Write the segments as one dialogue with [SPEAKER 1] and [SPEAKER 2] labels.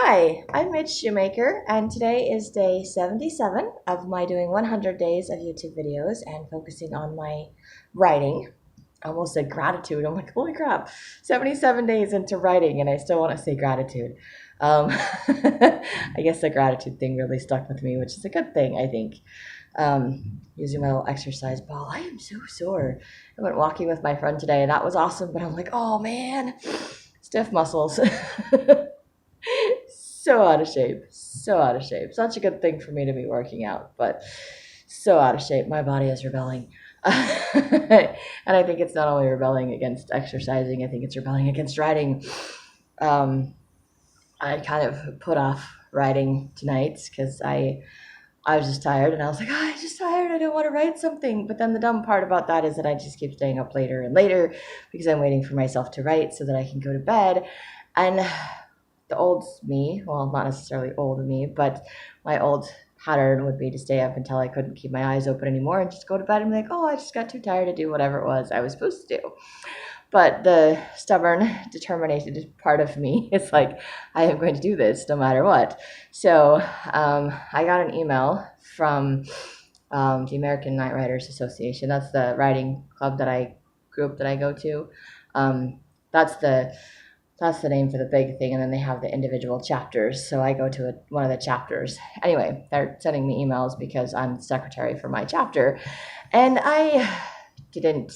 [SPEAKER 1] Hi, I'm Midge Shoemaker, and today is day 77 of my doing 100 days of YouTube videos and focusing on my writing. I almost said gratitude. I'm like, holy crap, 77 days into writing, and I still want to say gratitude. I guess the gratitude thing really stuck with me, which is a good thing, I think. Using my little exercise ball. I am so sore. I went walking with my friend today, and that was awesome, but I'm like, oh man, stiff muscles. So out of shape, so out of shape. Such a good thing for me to be working out, but so out of shape. My body is rebelling. And I think it's not only rebelling against exercising, I think it's rebelling against writing. I kind of put off writing tonight because I was just tired, and I was like, oh, I'm just tired. I don't want to write something. But then the dumb part about that is that I just keep staying up later and later because I'm waiting for myself to write so that I can go to bed. And the old me, well, not necessarily old me, but my old pattern would be to stay up until I couldn't keep my eyes open anymore and just go to bed and be like, oh, I just got too tired to do whatever it was I was supposed to do. But the stubborn, determined part of me is like, I am going to do this no matter what. So I got an email from the American Night Writers Association. That's the writing club group that I go to. That's the name for the big thing, and then they have the individual chapters. So I go to one of the chapters. Anyway, they're sending me emails because I'm the secretary for my chapter, and I didn't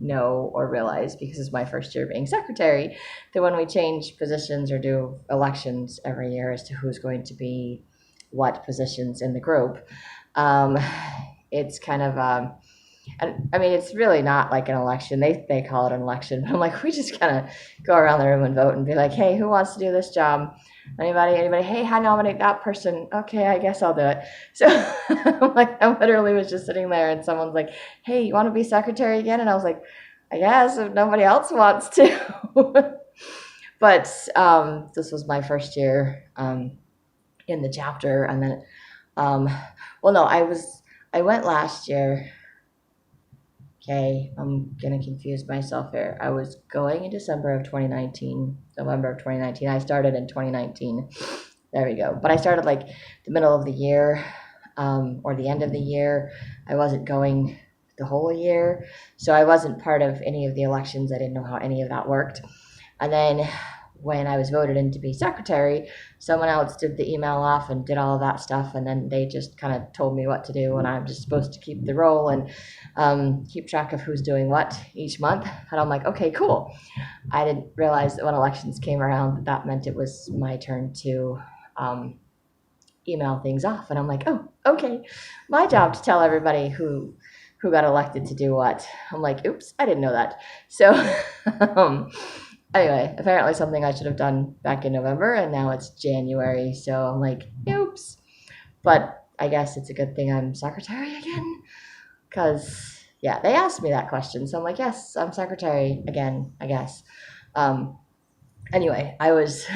[SPEAKER 1] know or realize, because it's my first year being secretary, that when we change positions or do elections every year as to who's going to be what positions in the group, it's kind of and I mean, it's really not like an election. They call it an election, but I'm like, we just kind of go around the room and vote and be like, hey, who wants to do this job? Anybody? Hey, I nominate that person. Okay, I guess I'll do it. So I'm like, I literally was just sitting there, and someone's like, hey, you want to be secretary again? And I was like, I guess if nobody else wants to. But this was my first year in the chapter, and then, well, no, I went last year. Okay, I'm gonna confuse myself here. I was going in December of 2019, November of 2019. I started in 2019. There we go. But I started like the middle of the year, or the end of the year. I wasn't going the whole year, so I wasn't part of any of the elections. I didn't know how any of that worked. And then when I was voted in to be secretary, someone else did the email off and did all of that stuff, and then they just kind of told me what to do, and I'm just supposed to keep the role and keep track of who's doing what each month. And I'm like, okay, cool. I didn't realize that when elections came around, that meant it was my turn to email things off, and I'm like, oh, okay, my job to tell everybody who got elected to do what. I'm like, oops, I didn't know that. So anyway, apparently something I should have done back in November, and now it's January, so I'm like, oops. But I guess it's a good thing I'm secretary again, because, yeah, they asked me that question, so I'm like, yes, I'm secretary again, I guess. Anyway, I was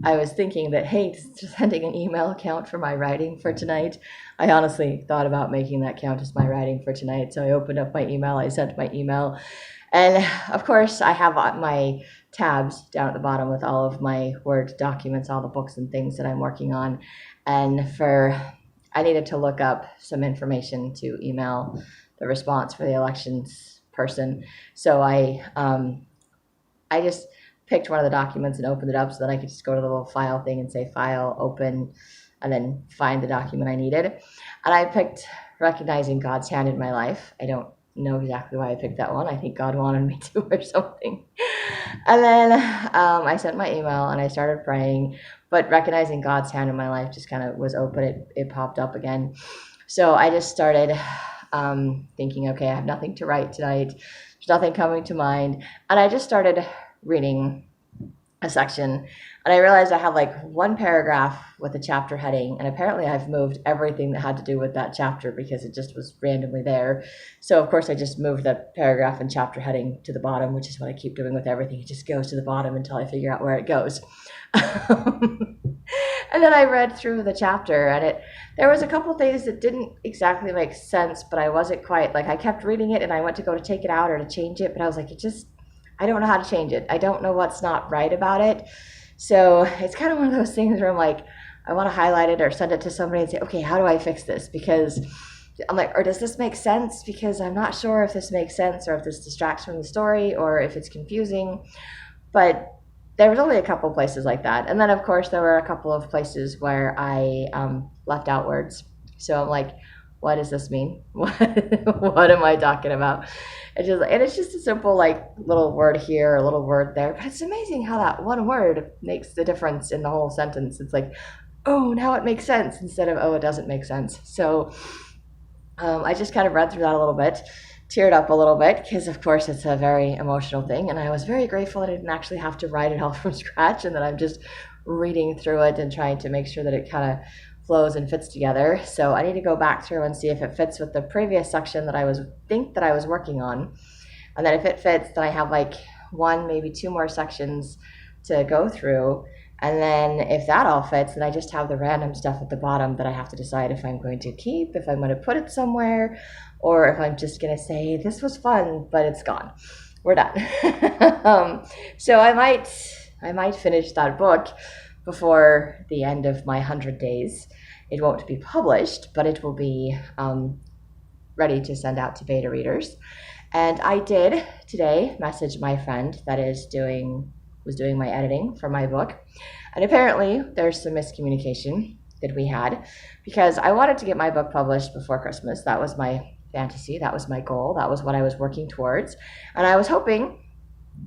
[SPEAKER 1] I was thinking that, hey, just sending an email count for my writing for tonight. I honestly thought about making that count as my writing for tonight, so I opened up my email, I sent my email, and of course, I have my tabs down at the bottom with all of my Word documents, all the books and things that I'm working on. And I needed to look up some information to email the response for the elections person. So I just picked one of the documents and opened it up so that I could just go to the little file thing and say file, open, and then find the document I needed. And I picked Recognizing God's Hand in My Life. I don't know exactly why I picked that one. I think God wanted me to or something. And then I sent my email and I started praying, but Recognizing God's Hand in My Life just kind of was open. It popped up again. So I just started thinking, okay, I have nothing to write tonight. There's nothing coming to mind. And I just started reading a section, and I realized I have like one paragraph with a chapter heading, and apparently I've moved everything that had to do with that chapter because it just was randomly there. So of course I just moved the paragraph and chapter heading to the bottom, which is what I keep doing with everything. It just goes to the bottom until I figure out where it goes. And then I read through the chapter, and there was a couple things that didn't exactly make sense, but I wasn't quite, like, I kept reading it and I went to go to take it out or to change it, but I was like, I don't know how to change it. I don't know what's not right about it. So it's kind of one of those things where I'm like, I want to highlight it or send it to somebody and say, okay, how do I fix this? Because I'm like, or does this make sense? Because I'm not sure if this makes sense or if this distracts from the story or if it's confusing. But there was only a couple places like that. And then, of course, there were a couple of places where I left out words. So I'm like, what does this mean? What am I talking about? It's just a simple like little word here, a little word there. But it's amazing how that one word makes the difference in the whole sentence. It's like, oh, now it makes sense instead of, oh, it doesn't make sense. So I just kind of read through that a little bit, teared up a little bit because, of course, it's a very emotional thing. And I was very grateful that I didn't actually have to write it all from scratch and that I'm just reading through it and trying to make sure that it kind of flows and fits together. So I need to go back through and see if it fits with the previous section that I was working on. And then if it fits, then I have like one, maybe two more sections to go through. And then if that all fits, then I just have the random stuff at the bottom that I have to decide if I'm going to keep, if I'm going to put it somewhere, or if I'm just going to say, this was fun, but it's gone. We're done. So I might finish that book before the end of my 100 days. It won't be published, but it will be ready to send out to beta readers. And I did today message my friend that was doing my editing for my book. And apparently there's some miscommunication that we had because I wanted to get my book published before Christmas. That was my fantasy. That was my goal. That was what I was working towards. And I was hoping,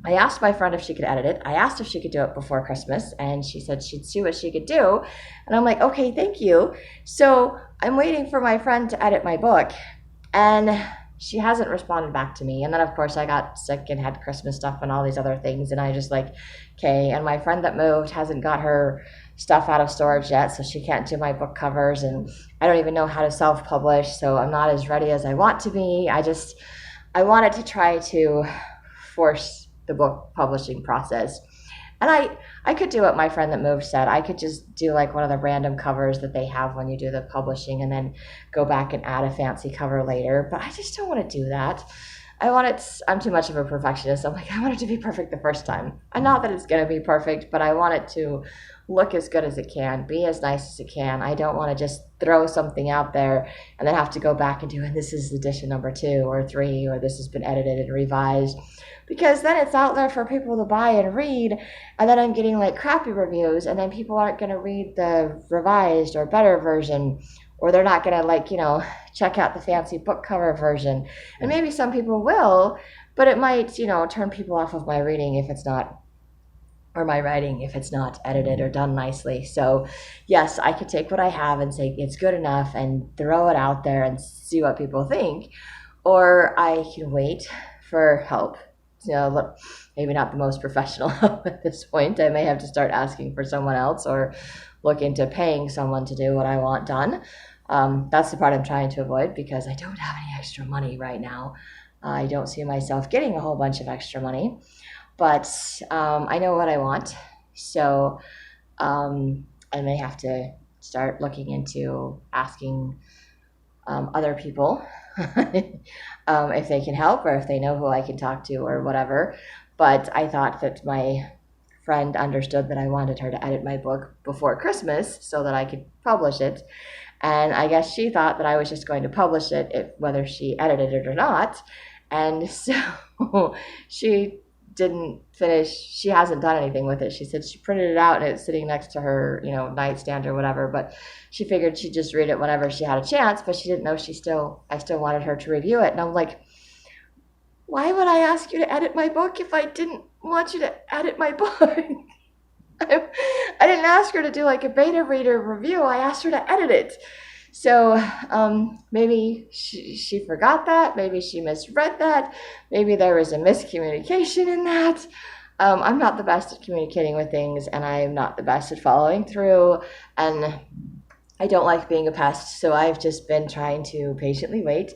[SPEAKER 1] I asked my friend if she could edit it. I asked if she could do it before Christmas, and she said she'd see what she could do. And I'm like, okay, thank you. So I'm waiting for my friend to edit my book, and she hasn't responded back to me. And then, of course, I got sick and had Christmas stuff and all these other things, and I just like, okay. And my friend that moved hasn't got her stuff out of storage yet, so she can't do my book covers, and I don't even know how to self-publish, so I'm not as ready as I want to be. I wanted to try to force the book publishing process. And I could do what my friend that moved said. I could just do like one of the random covers that they have when you do the publishing and then go back and add a fancy cover later. But I just don't want to do that. I'm too much of a perfectionist. I'm like, I want it to be perfect the first time. And not that it's going to be perfect, but I want it to look as good as it can, be as nice as it can. I don't want to just throw something out there and then have to go back and do, and this is edition number 2 or 3, or this has been edited and revised. Because then it's out there for people to buy and read, and then I'm getting like crappy reviews, and then people aren't going to read the revised or better version, or they're not going to like, check out the fancy book cover version. And maybe some people will, but it might, turn people off of my reading if it's not, or my writing if it's not edited or done nicely. So yes, I could take what I have and say it's good enough and throw it out there and see what people think, or I can wait for help. Look, maybe not the most professional help at this point. I may have to start asking for someone else or look into paying someone to do what I want done. That's the part I'm trying to avoid because I don't have any extra money right now. I don't see myself getting a whole bunch of extra money, but I know what I want. So I may have to start looking into asking other people if they can help or if they know who I can talk to or whatever. But I thought that my friend understood that I wanted her to edit my book before Christmas so that I could publish it. And I guess she thought that I was just going to publish it whether she edited it or not. And so she didn't finish. She hasn't done anything with it. She said she printed it out and it's sitting next to her, nightstand or whatever, but she figured she'd just read it whenever she had a chance, but she didn't know I still wanted her to review it. And I'm like, why would I ask you to edit my book if I didn't want you to edit my book? I didn't ask her to do like a beta reader review. I asked her to edit it. So maybe she forgot that. Maybe she misread that. Maybe there was a miscommunication in that. I'm not the best at communicating with things, and I'm not the best at following through. And I don't like being a pest, so I've just been trying to patiently wait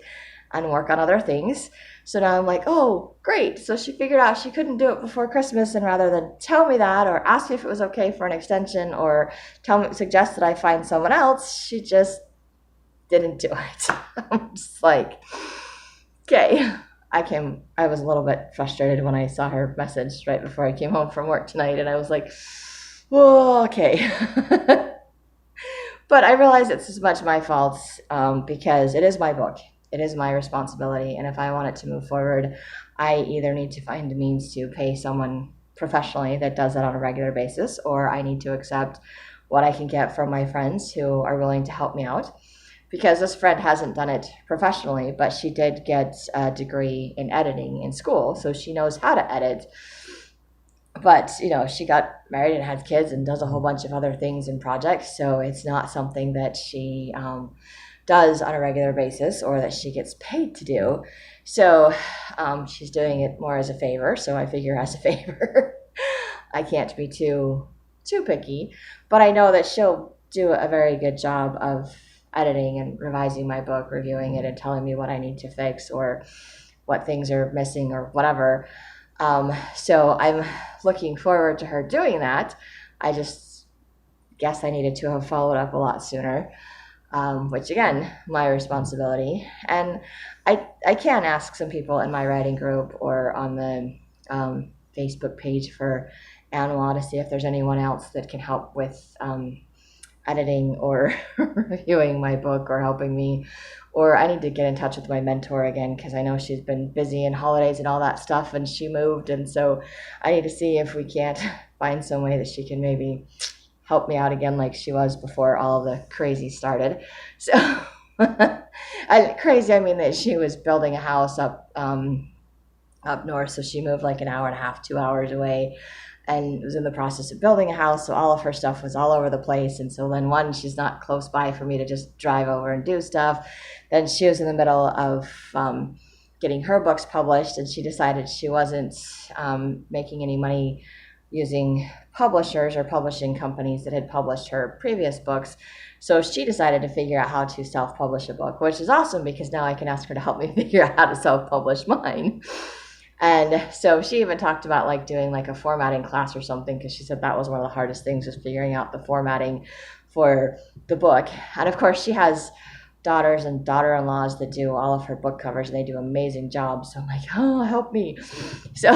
[SPEAKER 1] and work on other things. So now I'm like, oh, great. So she figured out she couldn't do it before Christmas, and rather than tell me that or ask me if it was okay for an extension or suggest that I find someone else, she just didn't do it. I'm just like, okay. I was a little bit frustrated when I saw her message right before I came home from work tonight, and I was like, Well, okay. But I realize it's as much my fault because it is my book. It is my responsibility. And if I want it to move forward, I either need to find a means to pay someone professionally that does that on a regular basis, or I need to accept what I can get from my friends who are willing to help me out. Because this friend hasn't done it professionally, but she did get a degree in editing in school, so she knows how to edit. But she got married and had kids and does a whole bunch of other things and projects, so it's not something that she does on a regular basis or that she gets paid to do. So she's doing it more as a favor, so I figure as a favor. I can't be too picky, but I know that she'll do a very good job of editing and revising my book, reviewing it, and telling me what I need to fix or what things are missing or whatever. So I'm looking forward to her doing that. I just guess I needed to have followed up a lot sooner, which again, my responsibility. And I can ask some people in my writing group or on the Facebook page for Anwa to see if there's anyone else that can help with editing or reviewing my book or helping me. Or I need to get in touch with my mentor again because I know she's been busy in holidays and all that stuff, and she moved, and so I need to see if we can't find some way that she can maybe help me out again like she was before all of the crazy started. So crazy, I mean that she was building a house up north, so she moved like an hour and a half, 2 hours away, and was in the process of building a house, so all of her stuff was all over the place. And so then one, she's not close by for me to just drive over and do stuff. Then she was in the middle of getting her books published, and she decided she wasn't making any money using publishers or publishing companies that had published her previous books. So she decided to figure out how to self-publish a book, which is awesome because now I can ask her to help me figure out how to self-publish mine. And so she even talked about like doing like a formatting class or something, because she said that was one of the hardest things, was figuring out the formatting for the book. And of course she has daughters and daughter-in-laws that do all of her book covers, and they do amazing jobs. So I'm like, oh, help me. So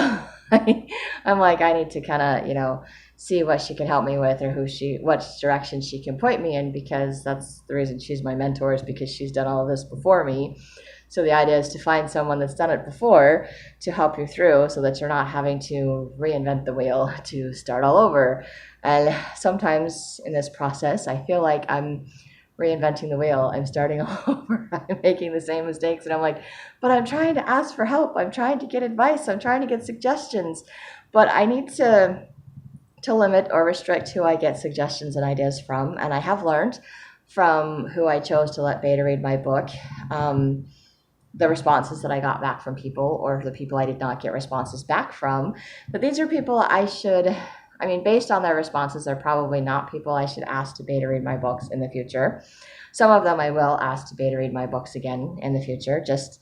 [SPEAKER 1] I'm like, I need to kind of, see what she can help me with, or what direction she can point me in, because that's the reason she's my mentor, is because she's done all of this before me. So the idea is to find someone that's done it before to help you through, so that you're not having to reinvent the wheel to start all over. And sometimes in this process, I feel like I'm reinventing the wheel. I'm starting all over. I'm making the same mistakes. And I'm like, but I'm trying to ask for help. I'm trying to get advice. I'm trying to get suggestions. But I need to limit or restrict who I get suggestions and ideas from. And I have learned from who I chose to let beta read my book, the responses that I got back from people, or the people I did not get responses back from. But these are people based on their responses, they're probably not people I should ask to beta read my books in the future. Some of them I will ask to beta read my books again in the future, just,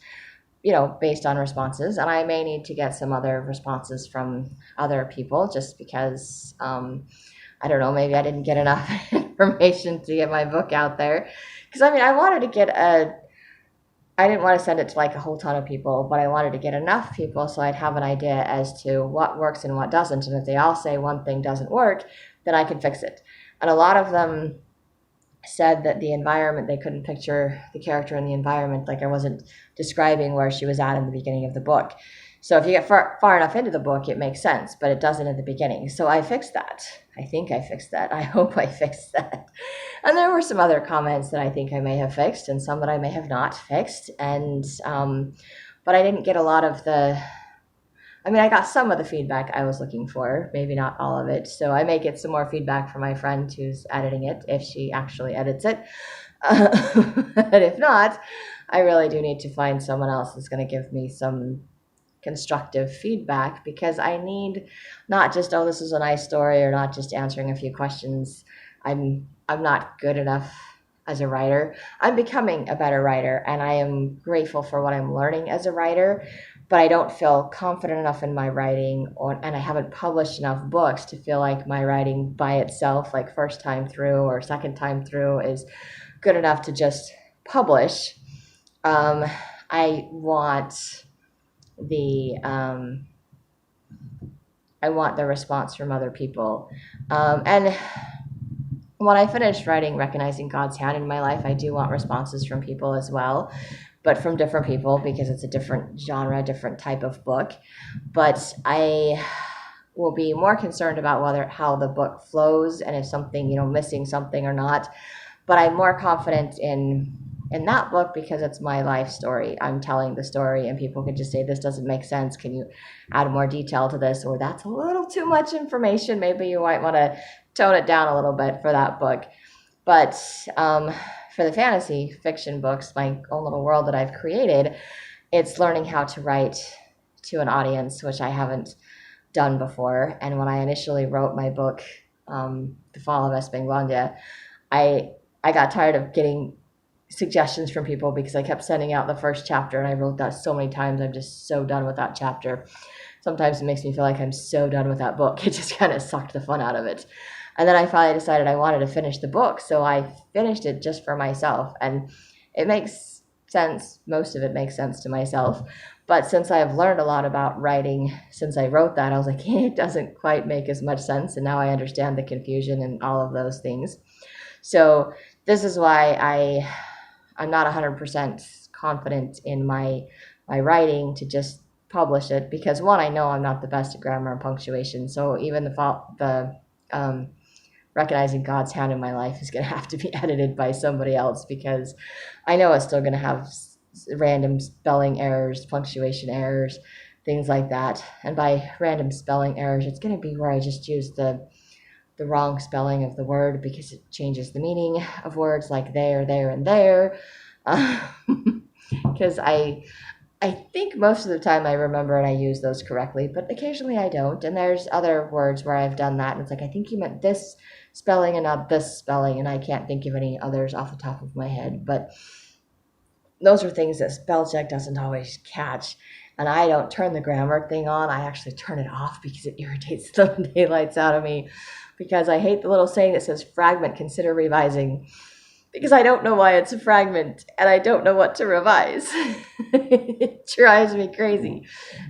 [SPEAKER 1] based on responses. And I may need to get some other responses from other people, just because, I don't know, maybe I didn't get enough information to get my book out there. Because, I didn't want to send it to like a whole ton of people, but I wanted to get enough people so I'd have an idea as to what works and what doesn't. And if they all say one thing doesn't work, then I can fix it. And a lot of them said that the environment, they couldn't picture the character in the environment, like I wasn't describing where she was at in the beginning of the book. So if you get far enough into the book, it makes sense, but it doesn't at the beginning. So I fixed that. I think I fixed that. I hope I fixed that. And there were some other comments that I think I may have fixed, and some that I may have not fixed. And but I didn't get a lot of I got some of the feedback I was looking for, maybe not all of it. So I may get some more feedback from my friend who's editing it, if she actually edits it. But if not, I really do need to find someone else that's going to give me some constructive feedback, because I need not just, oh, this is a nice story, or not just answering a few questions. I'm not good enough as a writer. I'm becoming a better writer, and I am grateful for what I'm learning as a writer, but I don't feel confident enough in my writing, and I haven't published enough books to feel like my writing by itself, like first time through or second time through, is good enough to just publish. I want the I want the response from other people. And when I finish writing Recognizing God's Hand in my life, I do want responses from people as well, but from different people because it's a different genre, different type of book. But I will be more concerned about how the book flows and if something, missing something or not. But I'm more confident in that book because it's my life story. I'm telling the story, and people can just say, this doesn't make sense. Can you add more detail to this? Or that's a little too much information. Maybe you might want to tone it down a little bit for that book. But for the fantasy fiction books, my own little world that I've created, it's learning how to write to an audience, which I haven't done before. And when I initially wrote my book, The Fall of Espenglandia, I got tired of getting suggestions from people because I kept sending out the first chapter, and I wrote that so many times. I'm just so done with that chapter. Sometimes it makes me feel like I'm so done with that book. It just kind of sucked the fun out of it. And then I finally decided I wanted to finish the book, so I finished it just for myself. And it makes sense. Most of it makes sense to myself. But since I've learned a lot about writing since I wrote that, I was like, it doesn't quite make as much sense. And now I understand the confusion and all of those things. So this is why I'm not 100% confident in my writing to just publish it, because one, I know I'm not the best at grammar and punctuation. So even the Recognizing God's Hand in my life is going to have to be edited by somebody else, because I know it's still going to have random spelling errors, punctuation errors, things like that. And by random spelling errors, it's going to be where I just use the wrong spelling of the word because it changes the meaning of words like there, and there. Because I think most of the time I remember and I use those correctly, but occasionally I don't. And there's other words where I've done that, and it's like, I think you meant this spelling and not this spelling, and I can't think of any others off the top of my head. But those are things that spell check doesn't always catch. And I don't turn the grammar thing on. I actually turn it off because it irritates the daylights out of me, because I hate the little saying that says fragment, consider revising, because I don't know why it's a fragment and I don't know what to revise. It drives me crazy.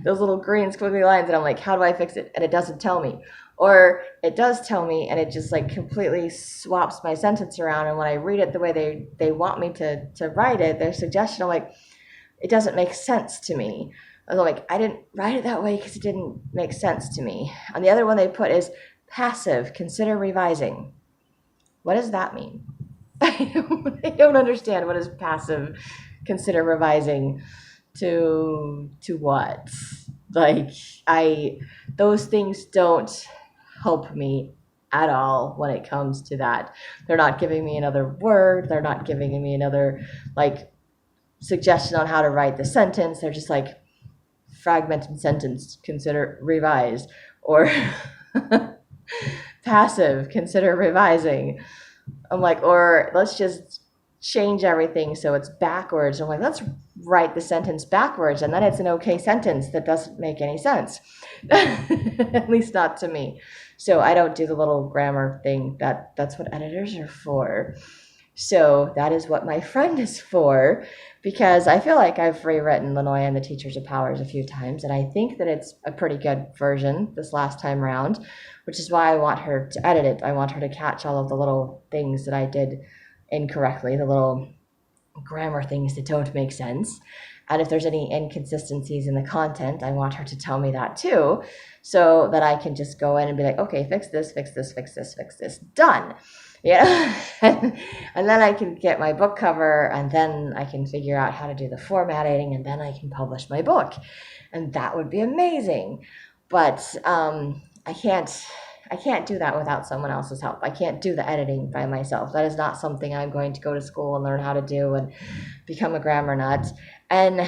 [SPEAKER 1] Those little green squiggly lines, and I'm like, how do I fix it? And it doesn't tell me. Or it does tell me, and it just like completely swaps my sentence around. And when I read it the way they want me to write it, their suggestion, I'm like, it doesn't make sense to me. I was like, I didn't write it that way because it didn't make sense to me. And the other one they put is passive, consider revising. What does that mean? I don't understand. What is passive, consider revising to what? Like, those things don't help me at all when it comes to that. They're not giving me another word. They're not giving me another like suggestion on how to write the sentence. They're just like, fragmented sentence, consider revise, or passive, consider revising. I'm like, or let's just change everything so it's backwards. I'm like, let's write the sentence backwards, and then it's an okay sentence that doesn't make any sense. At least not to me. So I don't do the little grammar thing. That's what editors are for. So that is what my friend is for, because I feel like I've rewritten Lenoia and the Teachers of Powers a few times, and I think that it's a pretty good version this last time around, which is why I want her to edit it. I want her to catch all of the little things that I did incorrectly, the little grammar things that don't make sense. And if there's any inconsistencies in the content, I want her to tell me that too, so that I can just go in and be like, okay, fix this, fix this, fix this, fix this, done. Yeah. And then I can get my book cover, and then I can figure out how to do the formatting, and then I can publish my book. And that would be amazing. But I can't do that without someone else's help. I can't do the editing by myself. That is not something I'm going to go to school and learn how to do and become a grammar nut. And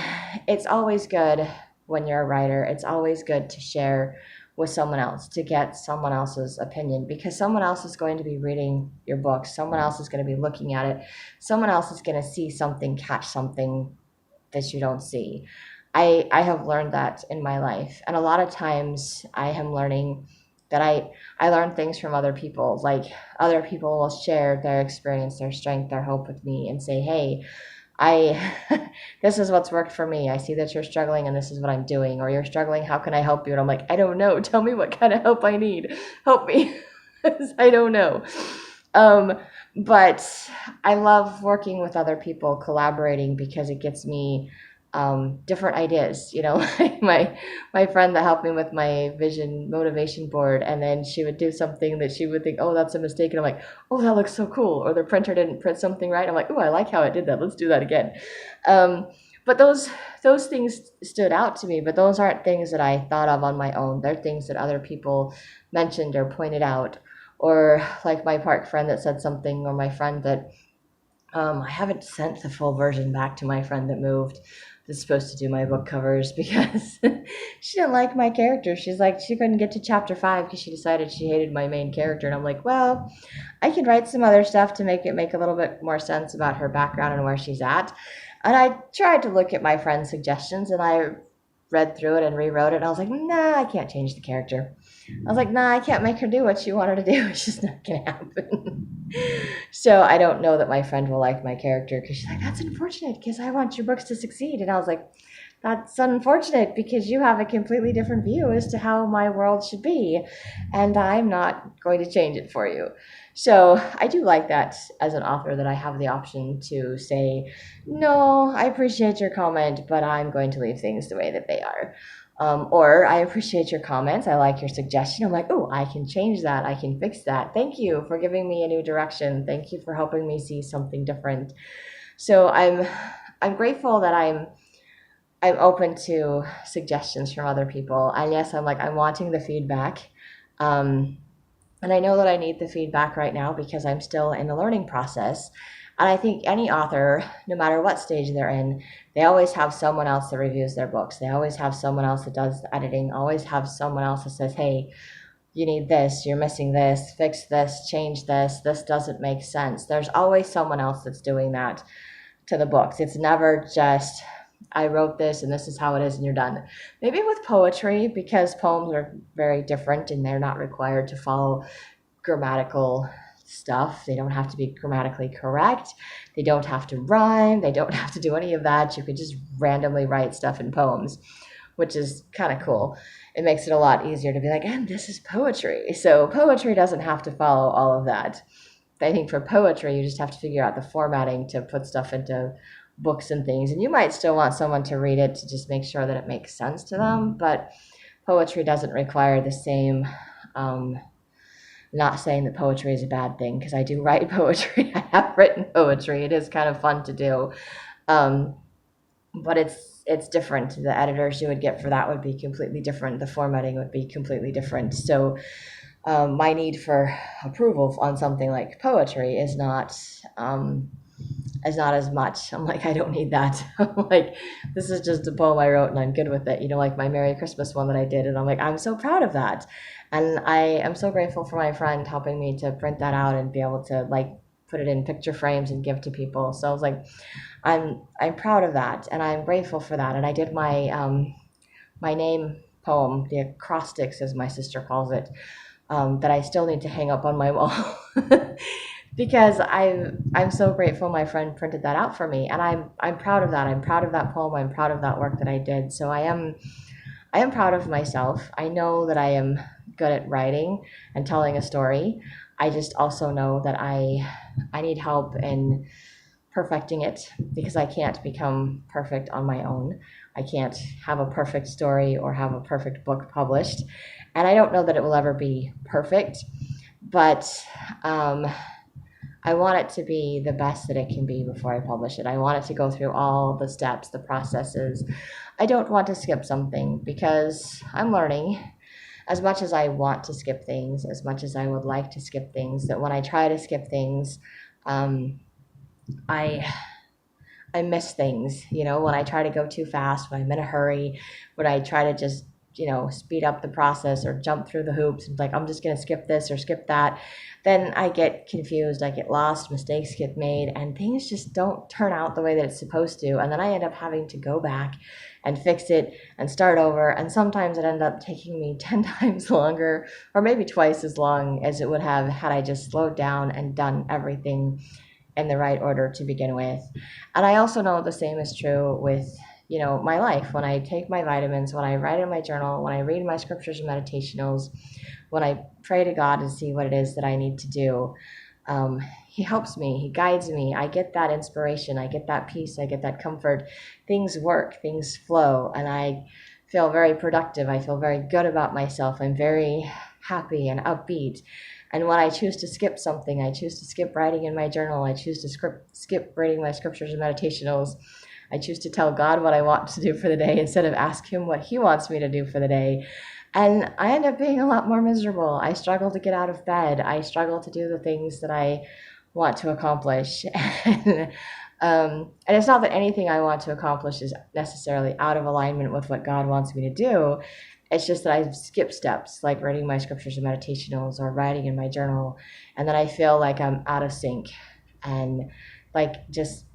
[SPEAKER 1] it's always good when you're a writer, it's always good to share with someone else, to get someone else's opinion, because someone else is going to be reading your book. Someone else is going to be looking at it. Someone else is going to see something, catch something that you don't see. I have learned that in my life. And a lot of times I am learning that I learn things from other people. Like, other people will share their experience, their strength, their hope with me and say, hey, I this is what's worked for me. I see that you're struggling and this is what I'm doing. Or you're struggling, how can I help you? And I'm like, I don't know. Tell me what kind of help I need. Help me. I don't know. Um, but I love working with other people, collaborating, because it gets me different ideas. Like my friend that helped me with my vision motivation board, and then she would do something that she would think, oh, that's a mistake, and I'm like, oh, that looks so cool. Or the printer didn't print something right. I'm like, oh, I like how it did that. Let's do that again. But those things stood out to me. But those aren't things that I thought of on my own. They're things that other people mentioned or pointed out, or like my park friend that said something, or my friend that I haven't sent the full version back to my friend that moved, that's supposed to do my book covers, because she didn't like my character. She's like, she couldn't get to chapter 5 because she decided she hated my main character. And I'm like, well, I could write some other stuff to make it make a little bit more sense about her background and where she's at. And I tried to look at my friend's suggestions, and I read through it and rewrote it. And I was like, nah, I can't change the character. I was like, nah, I can't make her do what she wanted to do. It's just not going to happen. So I don't know that my friend will like my character, because she's like, that's unfortunate because I want your books to succeed. And I was like, that's unfortunate because you have a completely different view as to how my world should be, and I'm not going to change it for you. So I do like that as an author, that I have the option to say, no, I appreciate your comment, but I'm going to leave things the way that they are. Or I appreciate your comments. I like your suggestion. I'm like, oh, I can change that. I can fix that. Thank you for giving me a new direction. Thank you for helping me see something different. So I'm grateful that I'm open to suggestions from other people. And yes, I'm wanting the feedback. And I know that I need the feedback right now because I'm still in the learning process. And I think any author, no matter what stage they're in, they always have someone else that reviews their books. They always have someone else that does the editing, always have someone else that says, hey, you need this, you're missing this, fix this, change this doesn't make sense. There's always someone else that's doing that to the books. It's never just, I wrote this and this is how it is and you're done. Maybe with poetry, because poems are very different and they're not required to follow grammatical stuff. They don't have to be grammatically correct. They don't have to rhyme. They don't have to do any of that. You could just randomly write stuff in poems, which is kind of cool. It makes it a lot easier to be like, and this is poetry. So poetry doesn't have to follow all of that. I think for poetry, you just have to figure out the formatting to put stuff into books and things. And you might still want someone to read it to just make sure that it makes sense to them. But poetry doesn't require the same, not saying that poetry is a bad thing, because I do write poetry. I have written poetry. It is kind of fun to do. But it's different. The editors you would get for that would be completely different. The formatting would be completely different. So my need for approval on something like poetry is not as much. I'm like, I don't need that. I'm like, this is just a poem I wrote and I'm good with it. Like my Merry Christmas one that I did, and I'm like, I'm so proud of that. And I am so grateful for my friend helping me to print that out and be able to put it in picture frames and give to people. So I was like, I'm proud of that, and I'm grateful for that. And I did my name poem, the acrostics as my sister calls it, that I still need to hang up on my wall. Because I'm so grateful my friend printed that out for me, and I'm proud of that. I'm proud of that poem. I'm proud of that work that I did. So I am proud of myself. I know that I am good at writing and telling a story. I just also know that I need help in perfecting it, because I can't become perfect on my own. I can't have a perfect story or have a perfect book published, and I don't know that it will ever be perfect, but I want it to be the best that it can be before I publish it. I want it to go through all the steps, the processes. I don't want to skip something, because I'm learning. As much as I want to skip things, as much as I would like to skip things, that when I try to skip things, I miss things. When I try to go too fast, when I'm in a hurry, when I try to just speed up the process or jump through the hoops and I'm just going to skip this or skip that, then I get confused, I get lost, mistakes get made, and things just don't turn out the way that it's supposed to. And then I end up having to go back and fix it and start over. And sometimes it ended up taking me 10 times longer, or maybe twice as long as it would have had I just slowed down and done everything in the right order to begin with. And I also know the same is true with, my life. When I take my vitamins, when I write in my journal, when I read my scriptures and meditationals, when I pray to God and see what it is that I need to do, um, He helps me, He guides me. I get that inspiration, I get that peace, I get that comfort. Things work, things flow, and I feel very productive. I feel very good about myself. I'm very happy and upbeat. And when I choose to skip something, I choose to skip writing in my journal, I choose to skip reading my scriptures and meditationals, I choose to tell God what I want to do for the day instead of ask Him what He wants me to do for the day. And I end up being a lot more miserable. I struggle to get out of bed. I struggle to do the things that I want to accomplish. And it's not that anything I want to accomplish is necessarily out of alignment with what God wants me to do. It's just that I skip steps, like reading my scriptures and meditationals or writing in my journal, and then I feel like I'm out of sync and like just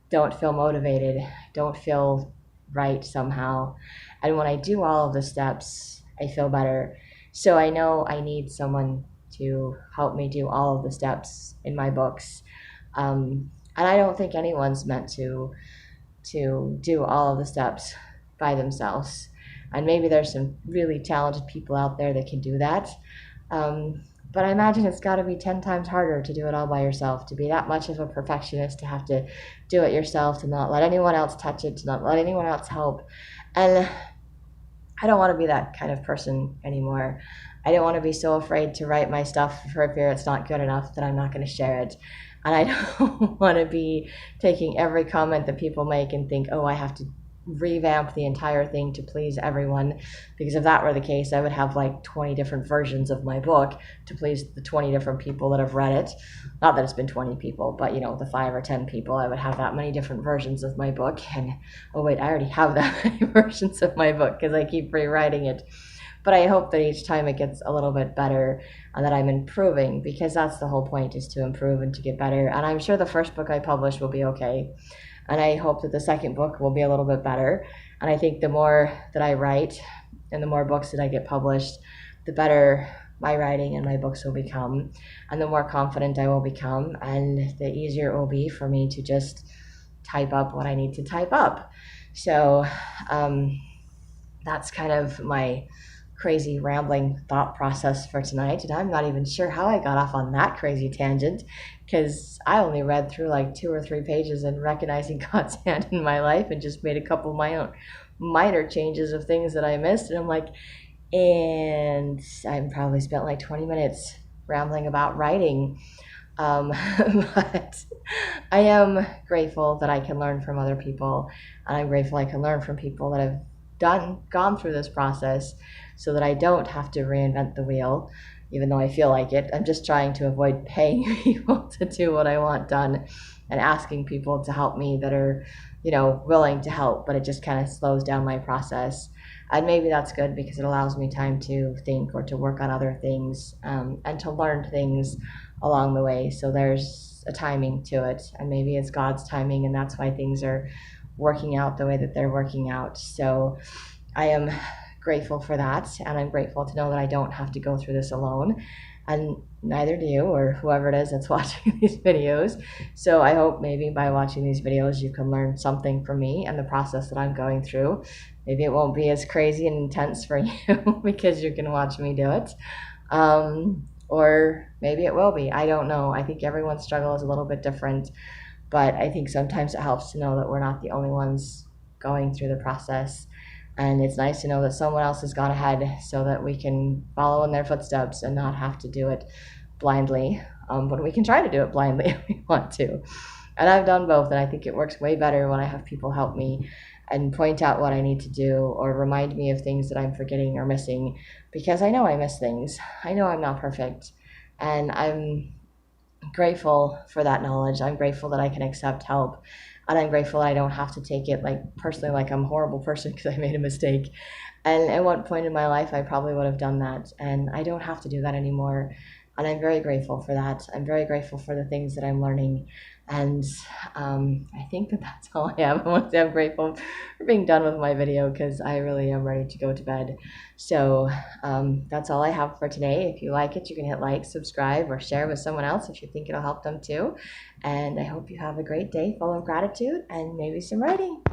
[SPEAKER 1] don't feel motivated, don't feel right somehow. And when I do all of the steps, I feel better. So I know I need someone to help me do all of the steps in my books. And I don't think anyone's meant to do all of the steps by themselves. And maybe there's some really talented people out there that can do that. But I imagine it's got to be 10 times harder to do it all by yourself, to be that much of a perfectionist, to have to do it yourself, to not let anyone else touch it, to not let anyone else help. And I don't want to be that kind of person anymore. I don't want to be so afraid to write my stuff for fear it's not good enough that I'm not going to share it. And I don't want to be taking every comment that people make and think, oh, I have to revamp the entire thing to please everyone, because if that were the case, I would have like 20 different versions of my book to please the 20 different people that have read it. Not that it's been 20 people, but the 5 or 10 people, I would have that many different versions of my book. And oh wait, I already have that many versions of my book because I keep rewriting it. But I hope that each time it gets a little bit better and that I'm improving, because that's the whole point, is to improve and to get better. And I'm sure the first book I publish will be okay. And I hope that the second book will be a little bit better. And I think the more that I write and the more books that I get published, the better my writing and my books will become, and the more confident I will become, and the easier it will be for me to just type up what I need to type up. So that's kind of my crazy rambling thought process for tonight, and I'm not even sure how I got off on that crazy tangent, because I only read through like 2 or 3 pages and recognizing God's hand in my life and just made a couple of my own minor changes of things that I missed, and I'm like, and I probably spent like 20 minutes rambling about writing. But I am grateful that I can learn from other people, and I'm grateful I can learn from people that have gone through this process, so that I don't have to reinvent the wheel, even though I feel like it. I'm just trying to avoid paying people to do what I want done and asking people to help me that are, willing to help, but it just kind of slows down my process. And maybe that's good, because it allows me time to think or to work on other things, and to learn things along the way. So there's a timing to it, and maybe it's God's timing, and that's why things are working out the way that they're working out. So I am grateful for that, and I'm grateful to know that I don't have to go through this alone, and neither do you, or whoever it is that's watching these videos. So I hope maybe by watching these videos you can learn something from me and the process that I'm going through. Maybe it won't be as crazy and intense for you because you can watch me do it, or maybe it will be. I don't know. I think everyone's struggle is a little bit different, but I think sometimes it helps to know that we're not the only ones going through the process. And it's nice to know that someone else has gone ahead so that we can follow in their footsteps and not have to do it blindly. But we can try to do it blindly if we want to. And I've done both, and I think it works way better when I have people help me and point out what I need to do, or remind me of things that I'm forgetting or missing, because I know I miss things. I know I'm not perfect. And I'm grateful for that knowledge. I'm grateful that I can accept help. And I'm grateful that I don't have to take it like personally, like I'm a horrible person because I made a mistake. And at one point in my life, I probably would have done that. And I don't have to do that anymore. And I'm very grateful for that. I'm very grateful for the things that I'm learning. And I think that that's all I have. I want to say I'm grateful for being done with my video because I really am ready to go to bed. So that's all I have for today. If you like it, you can hit like, subscribe, or share with someone else if you think it'll help them too. And I hope you have a great day full of gratitude and maybe some writing.